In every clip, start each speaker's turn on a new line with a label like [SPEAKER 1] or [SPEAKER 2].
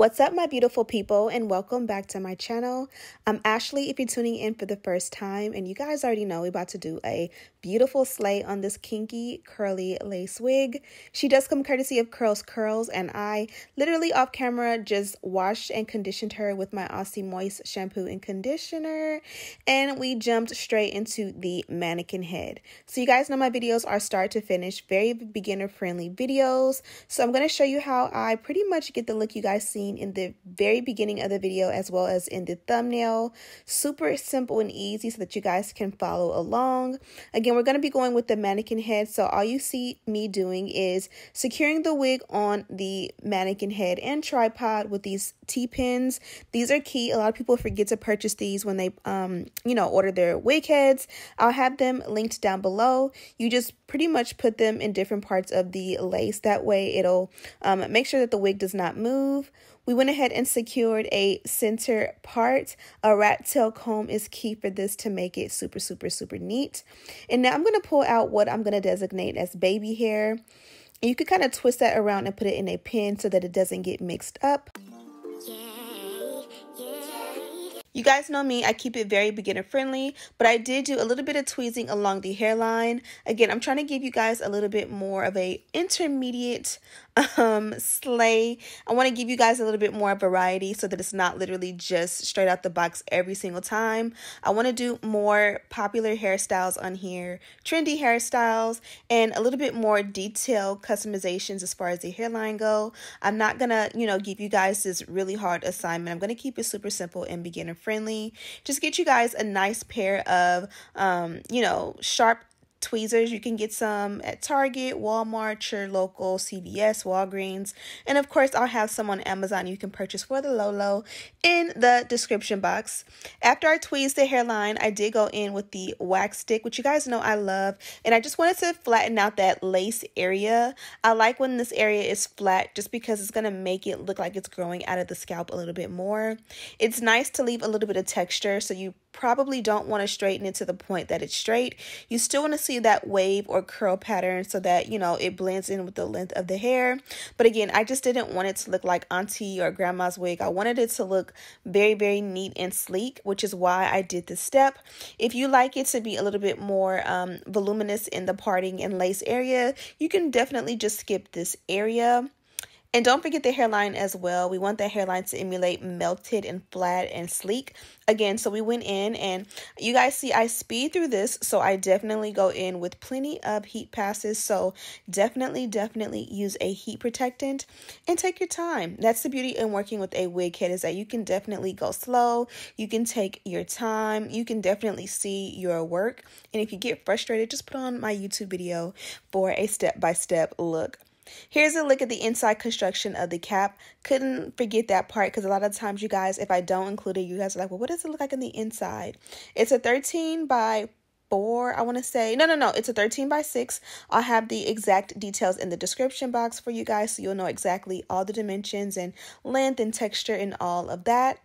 [SPEAKER 1] What's up, my beautiful people, and welcome back to my channel. I'm Ashley if you're tuning in for the first time, and you guys already know we're about to do a beautiful slay on this kinky curly lace wig. She does come courtesy of CurlsCurls, and I literally off camera just washed and conditioned her with my Aussie Moist shampoo and conditioner, and we jumped straight into the mannequin head. So you guys know my videos are start to finish, very beginner friendly videos. So I'm going to show you how I pretty much get the look you guys see in the very beginning of the video as well as in the thumbnail. Super simple and easy so that you guys can follow along. Again, we're going to be going with the mannequin head, so all you see me doing is securing the wig on the mannequin head and tripod with these T-pins. These are key. A lot of people forget to purchase these when they order their wig heads. I'll have them linked down below. You just pretty much put them in different parts of the lace. That way it'll make sure that the wig does not move. We went ahead and secured a center part. A rat tail comb is key for this to make it super, super, super neat. And now I'm going to pull out what I'm going to designate as baby hair. You could kind of twist that around and put it in a pin so that it doesn't get mixed up. You guys know me, I keep it very beginner friendly, but I did do a little bit of tweezing along the hairline. Again, I'm trying to give you guys a little bit more of a intermediate slay. I want to give you guys a little bit more variety so that it's not literally just straight out the box every single time. I want to do more popular hairstyles on here, trendy hairstyles, and a little bit more detailed customizations as far as the hairline go. I'm not gonna, give you guys this really hard assignment. I'm gonna keep it super simple and beginner friendly. Just get you guys a nice pair of sharp tweezers. You can get some at Target, Walmart, your local CVS, Walgreens, and of course I'll have some on Amazon you can purchase for the low in the description box. After I tweezed the hairline, I did go in with the wax stick, which you guys know I love, and I just wanted to flatten out that lace area. I like when this area is flat just because it's going to make it look like it's growing out of the scalp a little bit more. It's nice to leave a little bit of texture, so you probably don't want to straighten it to the point that it's straight. You still want to see that wave or curl pattern so that it blends in with the length of the hair. But again, I just didn't want it to look like auntie or grandma's wig. I wanted it to look very, very neat and sleek, which is why I did this step. If you like it to be a little bit more voluminous in the parting and lace area, you can definitely just skip this area. And don't forget the hairline as well. We want the hairline to emulate melted and flat and sleek. Again, so we went in and you guys see I speed through this. So I definitely go in with plenty of heat passes. So definitely use a heat protectant and take your time. That's the beauty in working with a wig head, is that you can definitely go slow. You can take your time. You can definitely see your work. And if you get frustrated, just put on my YouTube video for a step-by-step look. Here's a look at the inside construction of the cap. Couldn't forget that part because a lot of times, you guys, if I don't include it, you guys are like, well, what does it look like on the inside? It's a 13 by 4, I want to say. No, it's a 13 by 6. I'll have the exact details in the description box for you guys so you'll know exactly all the dimensions and length and texture and all of that.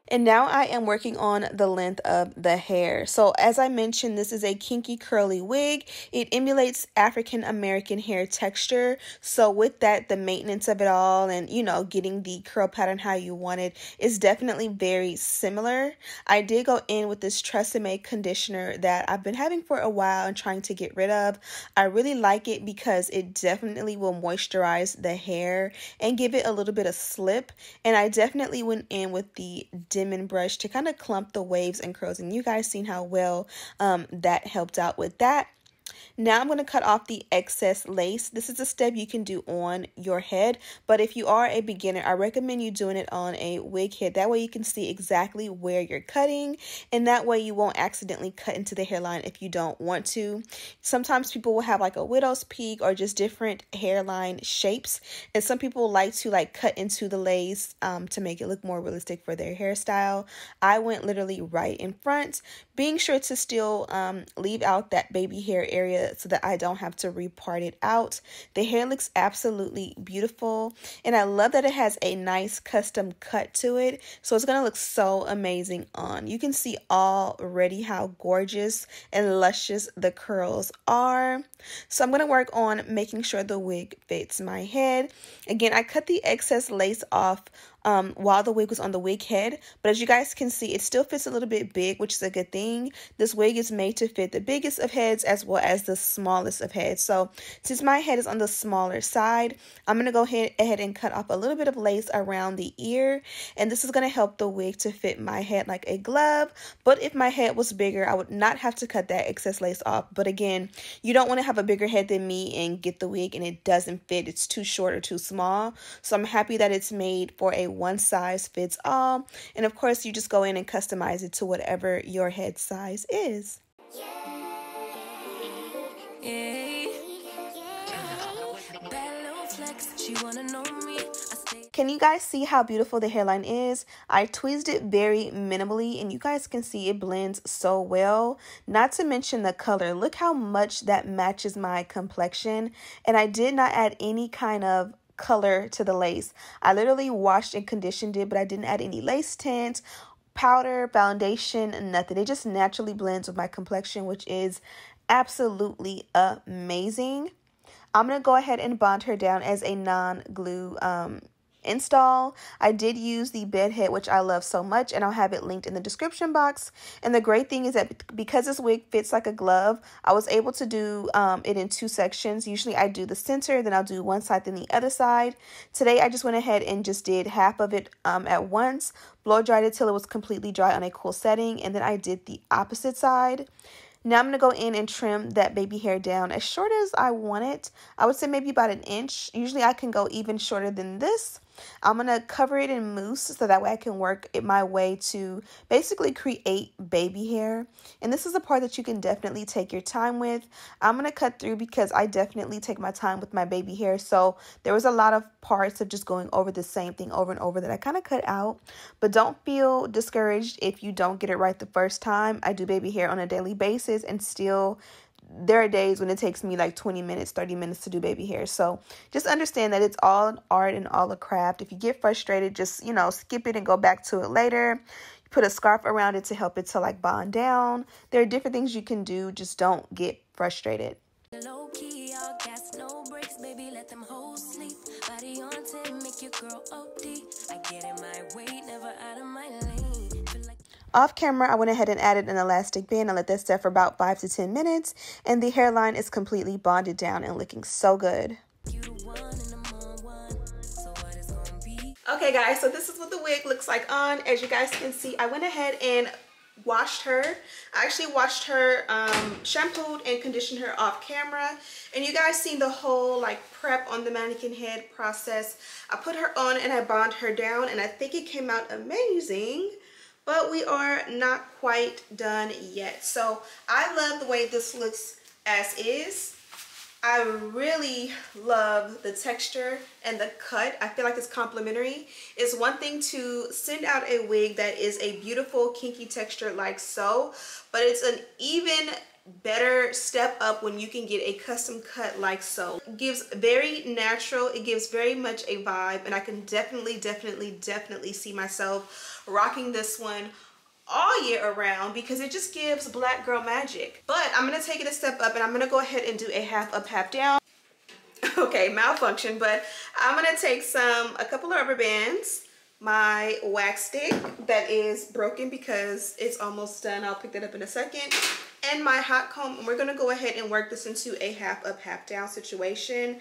[SPEAKER 1] And now I am working on the length of the hair. So as I mentioned, this is a kinky curly wig. It emulates African American hair texture. So with that, the maintenance of it all and, getting the curl pattern how you want it is definitely very similar. I did go in with this TRESemmé conditioner that I've been having for a while and trying to get rid of. I really like it because it definitely will moisturize the hair and give it a little bit of slip. And I definitely went in with the diamond brush to kind of clump the waves and curls, and you guys seen how well that helped out with that. Now I'm going to cut off the excess lace. This is a step you can do on your head, but if you are a beginner, I recommend you doing it on a wig head. That way you can see exactly where you're cutting, and that way you won't accidentally cut into the hairline if you don't want to. Sometimes people will have like a widow's peak or just different hairline shapes, and some people like to cut into the lace to make it look more realistic for their hairstyle. I went literally right in front, being sure to still leave out that baby hair area area so that I don't have to repart it out. The hair looks absolutely beautiful, and I love that it has a nice custom cut to it, so it's gonna look so amazing on. You can see already how gorgeous and luscious the curls are. So I'm gonna work on making sure the wig fits my head. Again, I cut the excess lace off while the wig was on the wig head, but as you guys can see, it still fits a little bit big, which is a good thing. This wig is made to fit the biggest of heads as well as the smallest of heads. So since my head is on the smaller side, I'm going to go ahead and cut off a little bit of lace around the ear, and this is going to help the wig to fit my head like a glove. But if my head was bigger, I would not have to cut that excess lace off. But again, you don't want to have a bigger head than me and get the wig and it doesn't fit. It's too short or too small. So I'm happy that it's made for a one size fits all, and of course you just go in and customize it to whatever your head size is. Can you guys see how beautiful the hairline is? I tweezed it very minimally, and you guys can see it blends so well. Not to mention the color. Look how much that matches my complexion, and I did not add any kind of color to the lace. I literally washed and conditioned it, but I didn't add any lace tint, powder, foundation, nothing. It just naturally blends with my complexion, which is absolutely amazing. I'm going to go ahead and bond her down as a non-glue install. I did use the bed head, which I love so much, and I'll have it linked in the description box. And the great thing is that because this wig fits like a glove, I was able to do it in two sections. Usually I do the center, then I'll do one side, then the other side. Today I just went ahead and just did half of it at once, blow dried it till it was completely dry on a cool setting, and then I did the opposite side. Now I'm going to go in and trim that baby hair down as short as I want it. I would say maybe about an inch. Usually I can go even shorter than this. I'm going to cover it in mousse so that way I can work it my way to basically create baby hair. And this is a part that you can definitely take your time with. I'm going to cut through because I definitely take my time with my baby hair. So there was a lot of parts of just going over the same thing over and over that I kind of cut out. But don't feel discouraged if you don't get it right the first time. I do baby hair on a daily basis, and still there are days when it takes me like 20 minutes, 30 minutes to do baby hair. So just understand that it's all an art and all a craft. If you get frustrated, just, you know, skip it and go back to it later. You put a scarf around it to help it to like bond down. There are different things you can do. Just don't get frustrated. Low key, all gas, no brakes, baby, let them hoes sleep. Body on 10, make your girl OD. I get in my way, never out of my lane. Off camera, I went ahead and added an elastic band. I let that set for about 5 to 10 minutes, and the hairline is completely bonded down and looking so good. Okay guys, so this is what the wig looks like on. As you guys can see, I went ahead and washed her. I actually washed her, shampooed and conditioned her off camera, and you guys seen the whole like prep on the mannequin head process. I put her on and I bond her down, and I think it came out amazing. But we are not quite done yet. So I love the way this looks as is. I really love the texture and the cut. I feel like it's complimentary. It's one thing to send out a wig that is a beautiful kinky texture like so, but it's an even better step up when you can get a custom cut like so. It gives very natural, it gives very much a vibe, and I can definitely see myself rocking this one all year around because it just gives black girl magic. But I'm gonna take it a step up, and I'm gonna go ahead and do a half up, half down. Okay, malfunction, but I'm gonna take a couple of rubber bands, my wax stick that is broken because it's almost done. I'll pick that up in a second. And my hot comb, and we're gonna go ahead and work this into a half up, half down situation.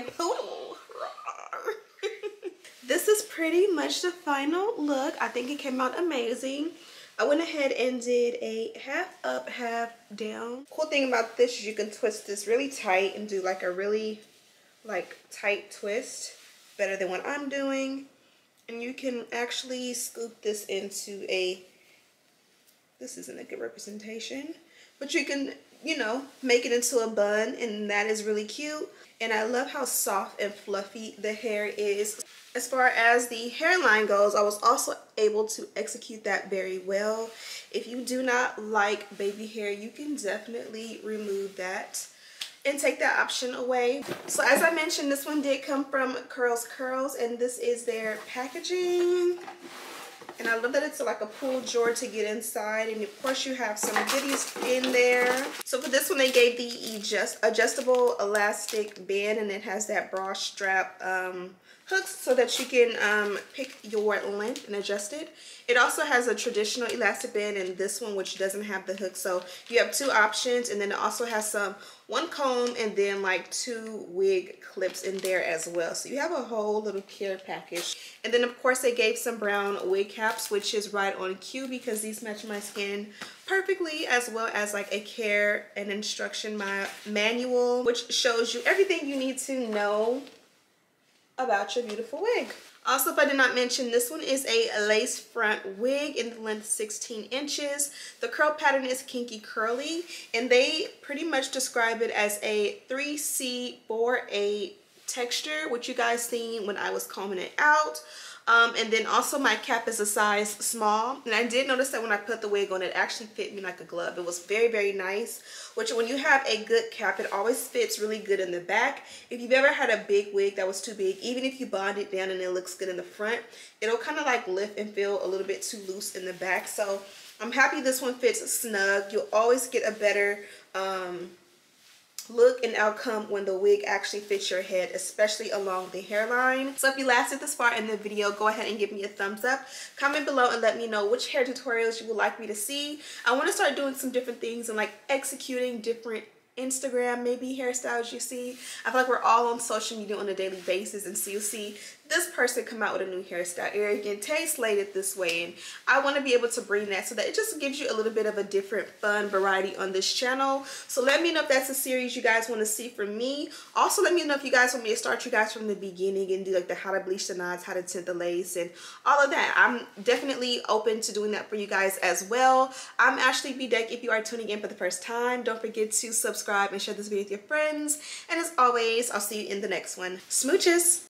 [SPEAKER 1] and poodle. This is pretty much the final look. I think it came out amazing. I went ahead and did a half up, half down. Cool thing about this is you can twist this really tight and do like a really like tight twist, better than what I'm doing. And you can actually scoop this into a, this isn't a good representation, but you can, you know, make it into a bun, and that is really cute. And I love how soft and fluffy the hair is. As far as the hairline goes, I was also able to execute that very well. If you do not like baby hair, you can definitely remove that and take that option away. So as I mentioned, this one did come from CurlsCurls, and this is their packaging. And I love that it's like a pull drawer to get inside, and of course you have some goodies in there. So for this one, they gave the adjustable elastic band, and it has that bra strap hooks so that you can pick your length and adjust it. It also has a traditional elastic band and this one, which doesn't have the hook. So you have two options, and then it also has one comb and then like 2 wig clips in there as well. So you have a whole little care package. And then of course they gave some brown wig caps, which is right on cue because these match my skin perfectly, as well as like a care and instruction manual, which shows you everything you need to know about your beautiful wig. Also, if I did not mention, this one is a lace front wig in the length 16 inches. The curl pattern is Kinky Curly, and they pretty much describe it as a 3C4A texture, which you guys seen when I was combing it out. And then also my cap is a size small, and I did notice that when I put the wig on, it actually fit me like a glove. It was very, very nice, which when you have a good cap, it always fits really good in the back. If you've ever had a big wig that was too big, even if you bond it down and it looks good in the front, it'll kind of like lift and feel a little bit too loose in the back. So I'm happy this one fits snug. You'll always get a better look and outcome when the wig actually fits your head, especially along the hairline. So if you lasted this far in the video, go ahead and give me a thumbs up. Comment below and let me know which hair tutorials you would like me to see. I want to start doing some different things and like executing different Instagram maybe hairstyles you see. I feel like we're all on social media on a daily basis, and so you'll see this person come out with a new hairstyle, arrogant, Tay slayed it this way, and I want to be able to bring that so that it just gives you a little bit of a different fun variety on this channel. So let me know if that's a series you guys want to see from me. Also let me know if you guys want me to start you guys from the beginning and do like the how to bleach the knots, how to tint the lace, and all of that. I'm definitely open to doing that for you guys as well. I'm Ashley B. Deck. If you are tuning in for the first time, don't forget to subscribe and share this video with your friends, and as always, I'll see you in the next one. Smooches.